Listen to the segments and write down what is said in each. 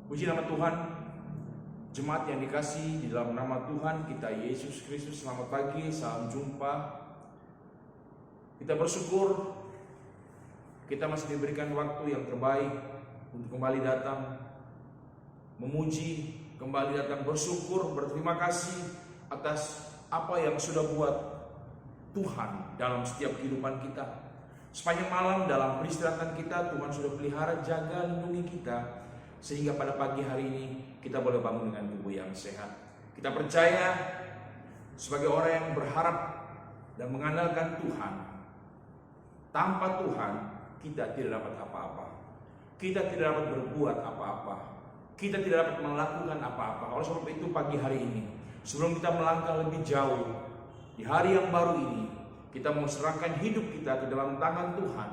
Puji nama Tuhan, jemaat yang dikasihi di dalam nama Tuhan kita Yesus Kristus. Selamat pagi, salam jumpa. Kita bersyukur kita masih diberikan waktu yang terbaik untuk kembali datang memuji, kembali datang bersyukur, berterima kasih atas apa yang sudah buat Tuhan dalam setiap kehidupan kita. Sepanjang malam dalam peristirahatan kita, Tuhan sudah pelihara, jaga, lindungi kita, sehingga pada pagi hari ini kita boleh bangun dengan tubuh yang sehat. Kita percaya sebagai orang yang berharap dan mengandalkan Tuhan, tanpa Tuhan kita tidak dapat apa-apa. Kita tidak dapat berbuat apa-apa. Kita tidak dapat melakukan apa-apa. Oleh sebab itu pagi hari ini, sebelum kita melangkah lebih jauh di hari yang baru ini, kita mau serahkan hidup kita ke dalam tangan Tuhan.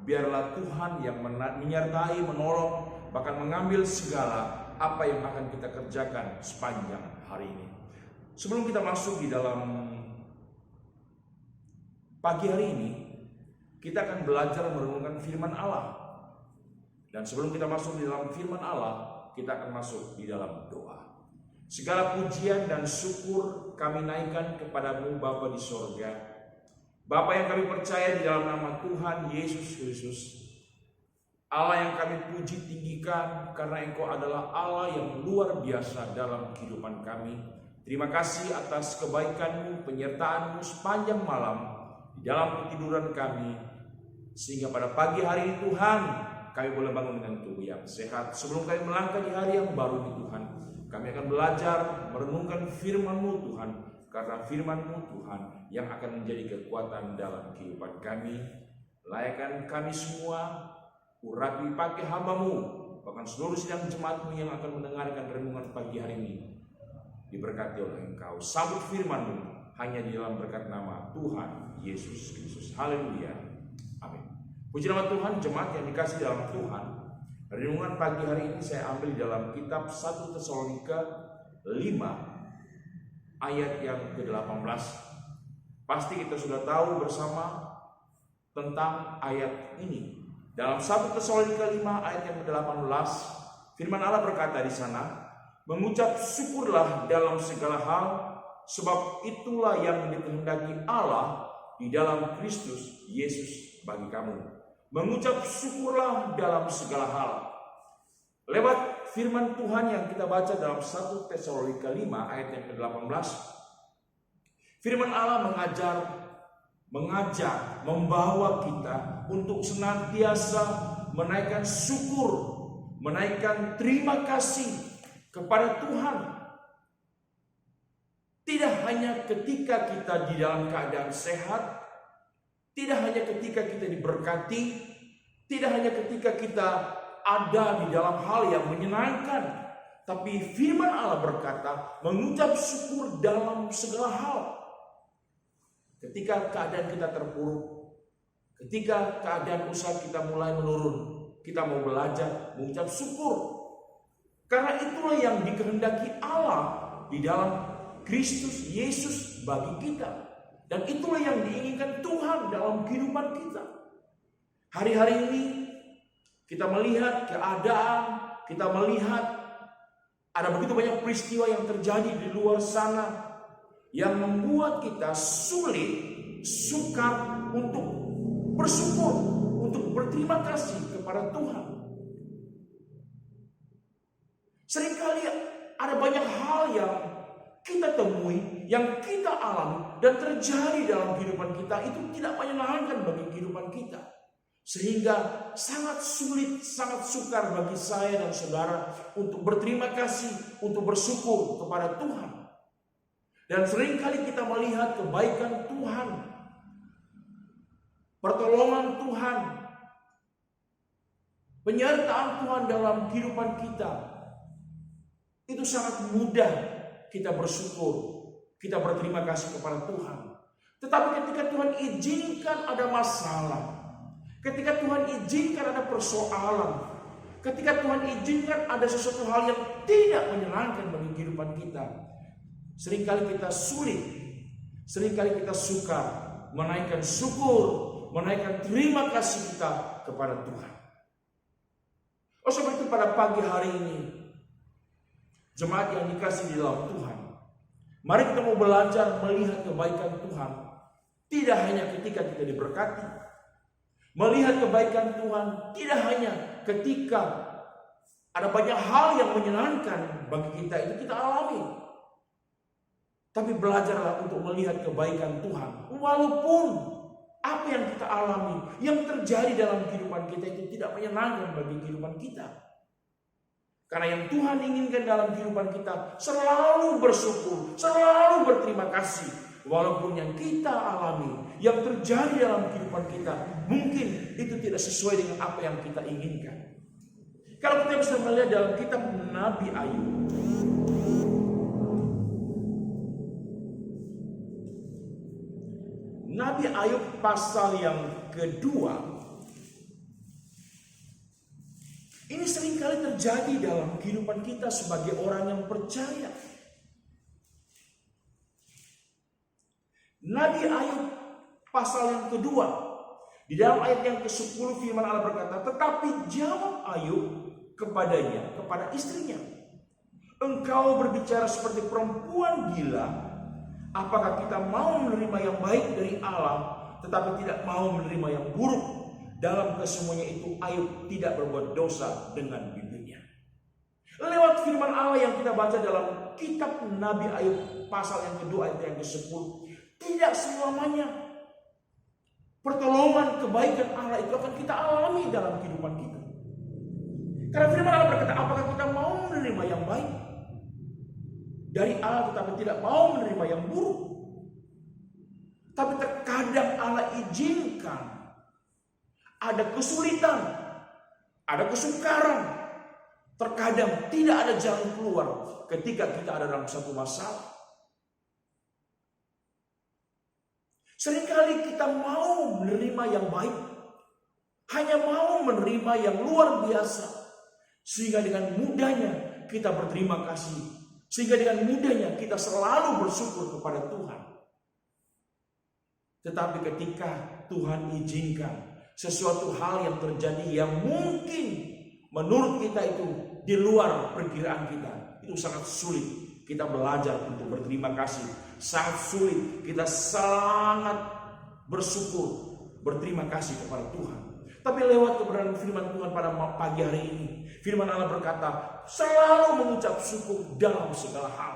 Biarlah Tuhan yang menyertai, menolong, bahkan mengambil segala apa yang akan kita kerjakan sepanjang hari ini. Sebelum kita masuk di dalam pagi hari ini, kita akan belajar merenungkan firman Allah. Dan sebelum kita masuk di dalam firman Allah, kita akan masuk di dalam doa. Segala pujian dan syukur kami naikkan kepadamu Bapa di sorga. Bapa yang kami percaya di dalam nama Tuhan Yesus Kristus, Allah yang kami puji tinggikan karena Engkau adalah Allah yang luar biasa dalam kehidupan kami. Terima kasih atas kebaikan-Mu, penyertaan-Mu sepanjang malam di dalam ketiduran kami, sehingga pada pagi hari ini Tuhan kami boleh bangun dengan tubuh yang sehat. Sebelum kami melangkah di hari yang baru ini Tuhan, kami akan belajar merenungkan firman-Mu Tuhan, karena firman-Mu Tuhan yang akan menjadi kekuatan dalam kehidupan kami. Layakkan kami semua, urapi pakai hamba-Mu, bahkan seluruh sidang jemaat-Mu yang akan mendengarkan renungan pagi hari ini, diberkati oleh Engkau. Sambut firman-Mu hanya di dalam berkat nama Tuhan Yesus Kristus. Haleluya, amin. Puji nama Tuhan, jemaat yang dikasihi dalam Tuhan. Renungan pagi hari ini saya ambil di dalam kitab 1 Tesalonika 5 ayat yang ke-18. Pasti kita sudah tahu bersama tentang ayat ini. Dalam 1 Tesalonika 5 ayat yang ke-18, firman Allah berkata di sana, mengucap syukurlah dalam segala hal, sebab itulah yang dikehendaki Allah di dalam Kristus Yesus bagi kamu. Mengucap syukurlah dalam segala hal. Lewat firman Tuhan yang kita baca dalam 1 Tesalonika 5 ayat yang ke-18, firman Allah mengajak, membawa kita untuk senantiasa menaikkan syukur, menaikkan terima kasih kepada Tuhan. Tidak hanya ketika kita di dalam keadaan sehat, tidak hanya ketika kita diberkati, tidak hanya ketika kita ada di dalam hal yang menyenangkan, tapi firman Allah berkata, mengucap syukur dalam segala hal. Ketika keadaan kita terpuruk, ketika keadaan usaha kita mulai menurun, kita mau belajar mengucap syukur. Karena itulah yang dikehendaki Allah di dalam Kristus Yesus bagi kita. Dan itulah yang diinginkan Tuhan dalam kehidupan kita. Hari-hari ini kita melihat keadaan, kita melihat ada begitu banyak peristiwa yang terjadi di luar sana yang membuat kita sulit, sukar untuk bersyukur, untuk berterima kasih kepada Tuhan. Seringkali ada banyak hal yang kita temui, yang kita alami dan terjadi dalam kehidupan kita, itu tidak menyenangkan bagi kehidupan kita. Sehingga sangat sulit, sangat sukar bagi saya dan saudara untuk berterima kasih, untuk bersyukur kepada Tuhan. Dan seringkali kita melihat kebaikan Tuhan, pertolongan Tuhan, penyertaan Tuhan dalam kehidupan kita. Itu sangat mudah kita bersyukur, kita berterima kasih kepada Tuhan. Tetapi ketika Tuhan izinkan ada masalah, ketika Tuhan izinkan ada persoalan, ketika Tuhan izinkan ada sesuatu hal yang tidak menyenangkan bagi kehidupan kita, seringkali kita sulit, seringkali kita suka menaikkan syukur, menaikkan terima kasih kita kepada Tuhan. Oleh sebab itu pada pagi hari ini Jemaat yang dikasih di dalam Tuhan, mari kita mau belajar melihat kebaikan Tuhan. Tidak hanya ketika kita diberkati. Melihat kebaikan Tuhan tidak hanya ketika ada banyak hal yang menyenangkan bagi kita, itu kita alami. Tapi belajarlah untuk melihat kebaikan Tuhan. Walaupun apa yang kita alami, yang terjadi dalam kehidupan kita itu tidak menyenangkan bagi kehidupan kita. Karena yang Tuhan inginkan dalam kehidupan kita selalu bersyukur, selalu berterima kasih. Walaupun yang kita alami, yang terjadi dalam kehidupan kita, mungkin itu tidak sesuai dengan apa yang kita inginkan. Kalau kita bisa melihat dalam kitab Nabi Ayub, Nabi Ayub pasal yang kedua, ini seringkali terjadi dalam kehidupan kita sebagai orang yang percaya. Nabi Ayub pasal yang kedua, di dalam ayat yang ke-10 firman Allah berkata, tetapi jawab Ayub kepadanya, kepada istrinya, engkau berbicara seperti perempuan gila. Apakah kita mau menerima yang baik dari Allah, tetapi tidak mau menerima yang buruk? Dalam kesemuanya itu Ayub tidak berbuat dosa dengan bibirnya. Lewat firman Allah yang kita baca dalam kitab Nabi Ayub pasal yang kedua ayat yang ke-10, tidak selamanya pertolongan kebaikan Allah itu akan kita alami dalam kehidupan kita. Karena firman Allah berkata, apakah kita mau menerima yang baik dari Allah tetapi tidak mau menerima yang buruk? Tapi terkadang Allah izinkan ada kesulitan, ada kesukaran. Terkadang tidak ada jalan keluar ketika kita ada dalam satu masalah. Seringkali kita mau menerima yang baik, hanya mau menerima yang luar biasa, sehingga dengan mudahnya kita berterima kasih, sehingga dengan mudahnya kita selalu bersyukur kepada Tuhan. Tetapi ketika Tuhan izinkan sesuatu hal yang terjadi yang mungkin menurut kita itu di luar perkiraan kita, itu sangat sulit kita belajar untuk berterima kasih. Sangat sulit kita sangat bersyukur, berterima kasih kepada Tuhan. Tapi lewat kebenaran firman Tuhan pada pagi hari ini, firman Allah berkata, selalu mengucap syukur dalam segala hal.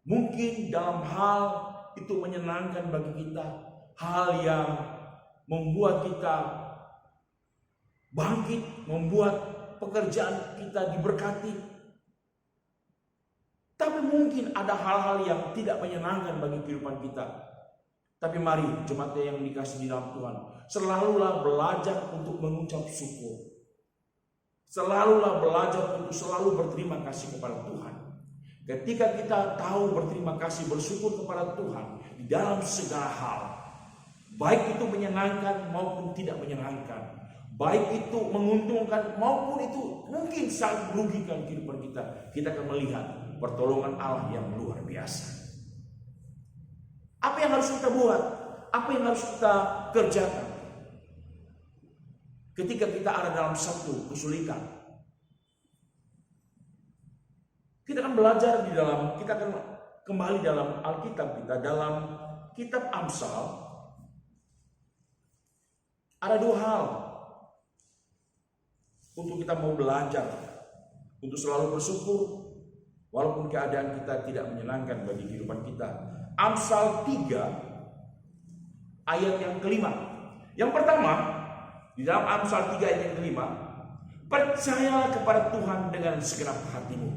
Mungkin dalam hal itu menyenangkan bagi kita, hal yang membuat kita bangkit, membuat pekerjaan kita diberkati. Tapi mungkin ada hal-hal yang tidak menyenangkan bagi kehidupan kita. Tapi mari jemaat yang dikasih di dalam Tuhan, selalulah belajar untuk mengucap syukur. Selalulah belajar untuk selalu berterima kasih kepada Tuhan. Ketika kita tahu berterima kasih, bersyukur kepada Tuhan di dalam segala hal, baik itu menyenangkan maupun tidak menyenangkan, baik itu menguntungkan maupun itu mungkin sangat merugikan kehidupan kita, kita akan melihat pertolongan Allah yang luar biasa. Apa yang harus kita buat? Apa yang harus kita kerjakan ketika kita ada dalam satu kesulitan? Kita akan belajar kita akan kembali dalam Alkitab kita, dalam kitab Amsal. Ada dua hal untuk kita mau belajar, untuk selalu bersyukur walaupun keadaan kita tidak menyenangkan bagi kehidupan kita. Amsal 3 ayat yang kelima. Yang pertama, di dalam Amsal 3 ayat yang kelima, percayalah kepada Tuhan dengan segenap hatimu.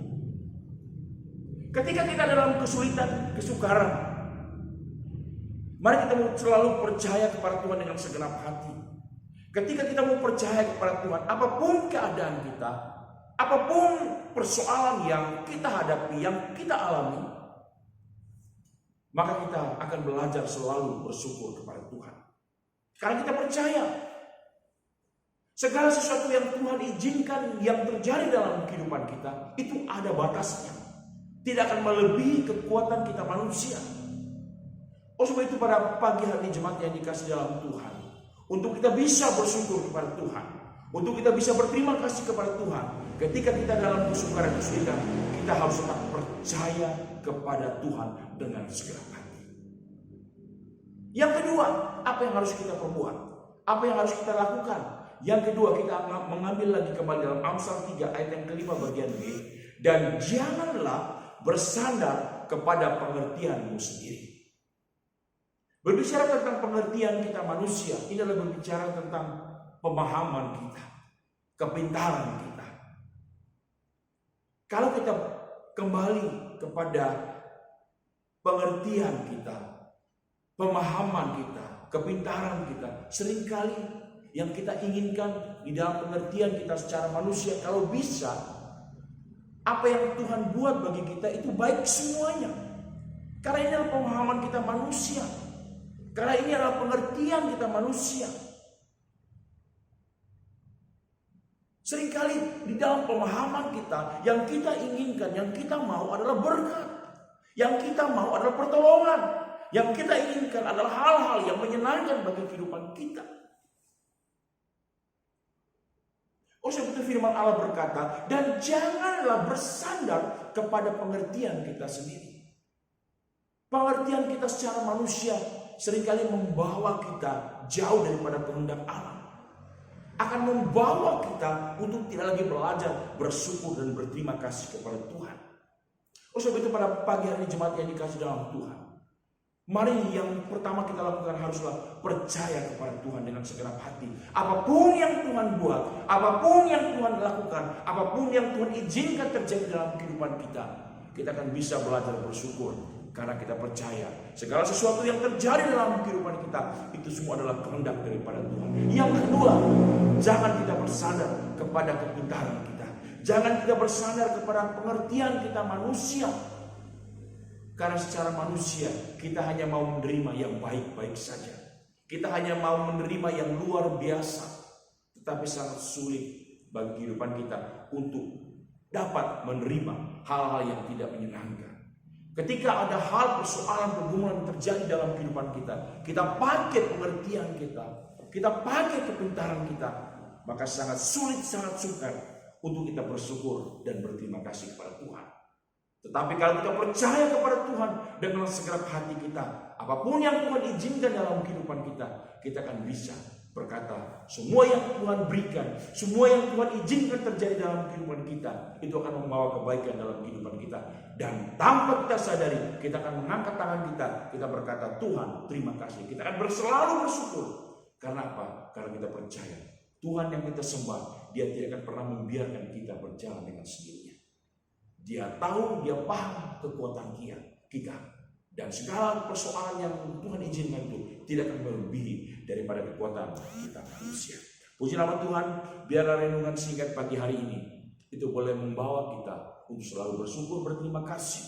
Ketika kita dalam kesulitan, kesukaran, mari kita mau selalu percaya kepada Tuhan dengan segenap hati. Ketika kita mau percaya kepada Tuhan, apapun keadaan kita, apapun persoalan yang kita hadapi, yang kita alami, maka kita akan belajar selalu bersyukur kepada Tuhan. Karena kita percaya segala sesuatu yang Tuhan izinkan yang terjadi dalam kehidupan kita, itu ada batasnya. Tidak akan melebihi kekuatan kita manusia. Oleh sebab itu pada pagi hari jemaat yang dikasih dalam Tuhan, untuk kita bisa bersyukur kepada Tuhan, untuk kita bisa berterima kasih kepada Tuhan, Ketika kita dalam kesukaran kesulitan, kita harus tetap percaya kepada Tuhan dengan segenap hati. Yang kedua, apa yang harus kita perbuat? Apa yang harus kita lakukan? Yang kedua, kita mengambil lagi kembali dalam Amsal 3 ayat yang kelima bagian B. Dan janganlah bersandar kepada pengertianmu sendiri. Berbicara tentang pengertian kita manusia, ini adalah berbicara tentang pemahaman kita, kepintaran kita. Kalau kita kembali kepada pengertian kita, pemahaman kita, kepintaran kita, seringkali yang kita inginkan di dalam pengertian kita secara manusia, kalau bisa, apa yang Tuhan buat bagi kita itu baik semuanya. Karena ini adalah pemahaman kita manusia. Karena ini adalah pengertian kita manusia. Seringkali di dalam pemahaman kita, yang kita inginkan, yang kita mau adalah berkat. Yang kita mau adalah pertolongan. Yang kita inginkan adalah hal-hal yang menyenangkan bagi kehidupan kita. Oh, seperti firman Allah berkata, dan janganlah bersandar kepada pengertian kita sendiri. Pengertian kita secara manusia seringkali membawa kita jauh daripada kehendak Allah. Akan membawa kita untuk tidak lagi belajar bersyukur dan berterima kasih kepada Tuhan. Oh, sebab itu pada pagi hari jemaat yang dikasih dalam Tuhan, mari yang pertama kita lakukan haruslah percaya kepada Tuhan dengan segenap hati. Apapun yang Tuhan buat, apapun yang Tuhan lakukan, apapun yang Tuhan izinkan terjadi dalam kehidupan kita, kita akan bisa belajar bersyukur. Karena kita percaya segala sesuatu yang terjadi dalam kehidupan kita itu semua adalah kehendak daripada Tuhan. Yang kedua, jangan kita bersandar kepada kepintaran kita. Jangan kita bersandar kepada pengertian kita manusia. Karena secara manusia kita hanya mau menerima yang baik-baik saja. Kita hanya mau menerima yang luar biasa. Tetapi sangat sulit bagi kehidupan kita untuk dapat menerima hal-hal yang tidak menyenangkan. Ketika ada hal persoalan pergumulan terjadi dalam kehidupan kita, kita pakai pengertian kita pakai kepintaran kita, maka sangat sulit, sangat sukar untuk kita bersyukur dan berterima kasih kepada Tuhan. Tetapi kalau kita percaya kepada Tuhan dengan segenap hati kita, apapun yang Tuhan izinkan dalam kehidupan kita, kita akan bisa berkata, semua yang Tuhan berikan, semua yang Tuhan izinkan terjadi dalam kehidupan kita, itu akan membawa kebaikan dalam kehidupan kita. Dan tanpa kita sadari, kita akan mengangkat tangan kita berkata, Tuhan terima kasih. Kita akan selalu bersyukur. Karena apa? Karena kita percaya Tuhan yang kita sembah, Dia tidak akan pernah membiarkan kita berjalan dengan sendirinya. Dia tahu, Dia paham kekuatan kita. Dan segala persoalan yang Tuhan izinkan itu tidak akan melebihi daripada kekuatan kita manusia. Puji nama Tuhan, biarlah renungan singkat pagi hari ini itu boleh membawa kita untuk selalu bersyukur, berterima kasih.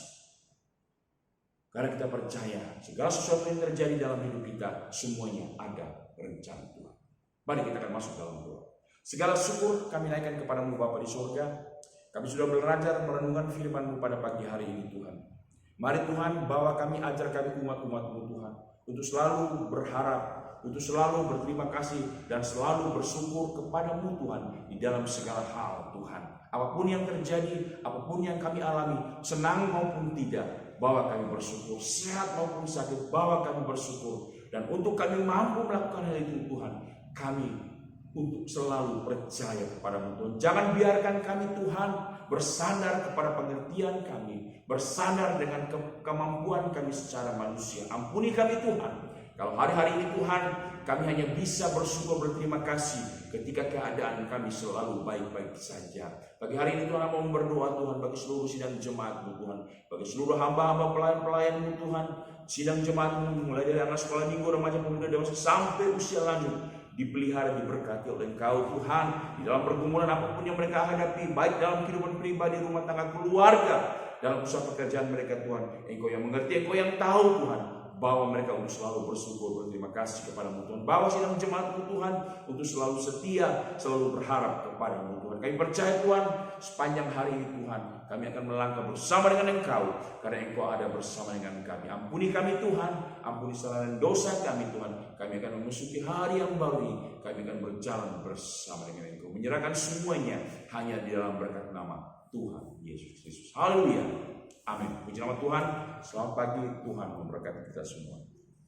Karena kita percaya segala sesuatu yang terjadi dalam hidup kita semuanya ada rencana Tuhan. Mari kita akan masuk dalam doa. Segala syukur kami naikkan kepadamu Bapa di surga. Kami sudah belajar merenungkan firman-Mu pada pagi hari ini Tuhan. Mari Tuhan, bawa kami, ajar kami umat-umat-Mu Tuhan, untuk selalu berharap, untuk selalu berterima kasih, dan selalu bersyukur kepada-Mu Tuhan, di dalam segala hal Tuhan. Apapun yang terjadi, apapun yang kami alami, senang maupun tidak, bawa kami bersyukur, sehat maupun sakit, bawa kami bersyukur. Dan untuk kami mampu melakukan hal itu Tuhan, kami untuk selalu percaya kepada-Mu Tuhan. Jangan biarkan kami Tuhan bersandar kepada pengertian kami, bersandar dengan kemampuan kami secara manusia. Ampuni kami Tuhan, kalau hari-hari ini Tuhan kami hanya bisa bersyukur berterima kasih ketika keadaan kami selalu baik-baik saja. Pagi hari ini Tuhan mau berdoa Tuhan bagi seluruh sidang jemaat-Mu Tuhan, bagi seluruh hamba-hamba pelayan-pelayan-Mu Tuhan, sidang jemaat-Mu mulai dari anak sekolah minggu, remaja, pemuda, dewasa sampai usia lanjut, dipelihara, diberkati oleh Engkau Tuhan di dalam pergumulan apapun yang mereka hadapi, baik dalam kehidupan pribadi, rumah tangga, keluarga, dalam usaha pekerjaan mereka Tuhan. Engkau yang mengerti, Engkau yang tahu Tuhan. Bawa mereka untuk selalu bersyukur, berterima kasih kepadamu Tuhan. Bawa sidang jemaatmu Tuhan untuk selalu setia, selalu berharap kepadamu Tuhan. Kami percaya Tuhan, sepanjang hari ini Tuhan, kami akan melangkah bersama dengan Engkau, karena Engkau ada bersama dengan kami. Ampuni kami Tuhan, ampuni kesalahan dan dosa kami Tuhan. Kami akan memasuki hari yang baru ini. Kami akan berjalan bersama dengan Engkau, menyerahkan semuanya hanya di dalam berkat nama Tuhan Yesus Kristus. Haleluya. Amin. Puji nama Tuhan. Selamat pagi. Tuhan memberkati kita semua.